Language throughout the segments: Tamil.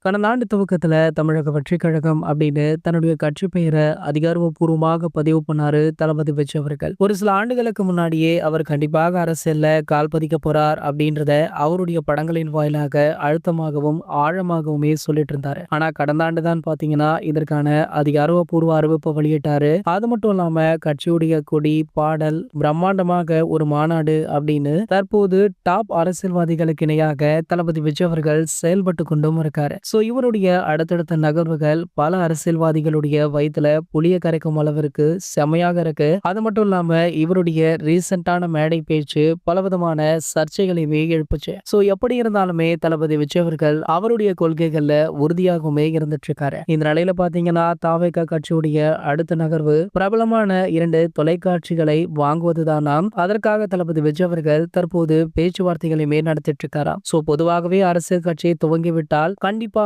கடந்த ஆண்டு துவக்கத்துல தமிழக வெற்றிக் கழகம் அப்படின்னு தன்னுடைய கட்சி பெயரை அதிகாரப்பூர்வமாக பதிவு பண்ணாரு தளபதி விஜய் அவர்கள். ஒரு சில ஆண்டுகளுக்கு முன்னாடியே அவர் கண்டிப்பாக அரசியல்ல கால் பதிக்க போறார் அப்படின்றத அவருடைய படங்களின் வாயிலாக அழுத்தமாகவும் ஆழமாகவுமே சொல்லிட்டு இருந்தாரு. ஆனா கடந்த ஆண்டு தான் பாத்தீங்கன்னா இதற்கான அதிகாரப்பூர்வ அறிவிப்பை வெளியிட்டாரு. அது மட்டும் இல்லாம கட்சியுடைய கொடி, பாடல், பிரம்மாண்டமாக ஒரு மாநாடு அப்படின்னு தற்போது டாப் அரசியல்வாதிகளுக்கு இணையாக தளபதி விஜய் அவர்கள் செயல்பட்டு கொண்டும் இருக்காரு. சோ இவருடைய அடுத்தடுத்த நகர்வுகள் பல அரசியல்வாதிகளுடைய வயித்துல புளிய கரைக்கும் அளவிற்கு செமையாக இருக்கு. அது மட்டும் இல்லாம இவருடைய ரீசெண்டான மேடை பேச்சு பலவிதமான சர்ச்சைகளையுமே எழுப்புச்சு. சோ எப்படி இருந்தாலுமே தளபதி விஜய் அவர்கள் அவருடைய கொள்கைகள்ல உறுதியாகவுமே இருந்துட்டு இருக்காரு. இந்த நிலையில பாத்தீங்கன்னா தாவேகா கட்சியுடைய அடுத்த நகர்வு பிரபலமான 2 தொலைக்காட்சிகளை வாங்குவதுதானாம். அதற்காக தளபதி விஜய் அவர்கள் தற்போது பேச்சுவார்த்தைகளையுமே நடத்திட்டு இருக்காராம். சோ பொதுவாகவே அரசியல் கட்சியை துவங்கிவிட்டால் கண்டிப்பாக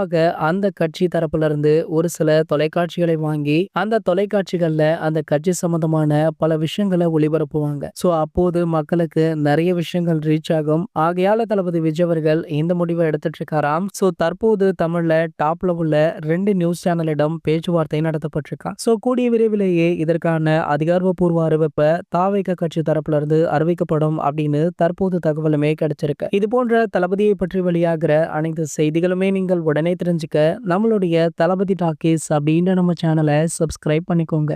அந்த கட்சி தரப்புல இருந்து ஒரு சில தொலைக்காட்சிகளை வாங்கி அந்த தொலைக்காட்சிகள்ல அந்த கட்சி சம்பந்தமான பல விஷயங்களை ஒளிபரப்புவாங்க. சோ அப்போது மக்களுக்கு நிறைய விஷயங்கள் ரீச் ஆகும். ஆகையால தளபதி விஜய் அவர்கள் இந்த முடிவை எடுத்துட்டு இருக்காராம். சோ தற்போது தமிழ்ல டாப்ல உள்ள 2 நியூஸ் சேனலிடம் பேச்சுவார்த்தை நடத்தப்பட்டிருக்கா. சோ கூடிய விரைவிலேயே இதற்கான அதிகாரப்பூர்வ அறிவிப்பை தாவேகா கட்சி தரப்புல இருந்து அறிவிக்கப்படும் அப்படின்னு தற்போது தகவலுமே கிடைச்சிருக்கு. இது போன்ற தளபதியை பற்றி வெளியாகிற அனைத்து செய்திகளுமே நீங்கள் உடனே தெரிஞ்சுக்க நம்மளுடைய தளபதி டாக்கீஸ் அப்படின்ற நம்ம சேனலை சப்ஸ்கிரைப் பண்ணிக்கோங்க.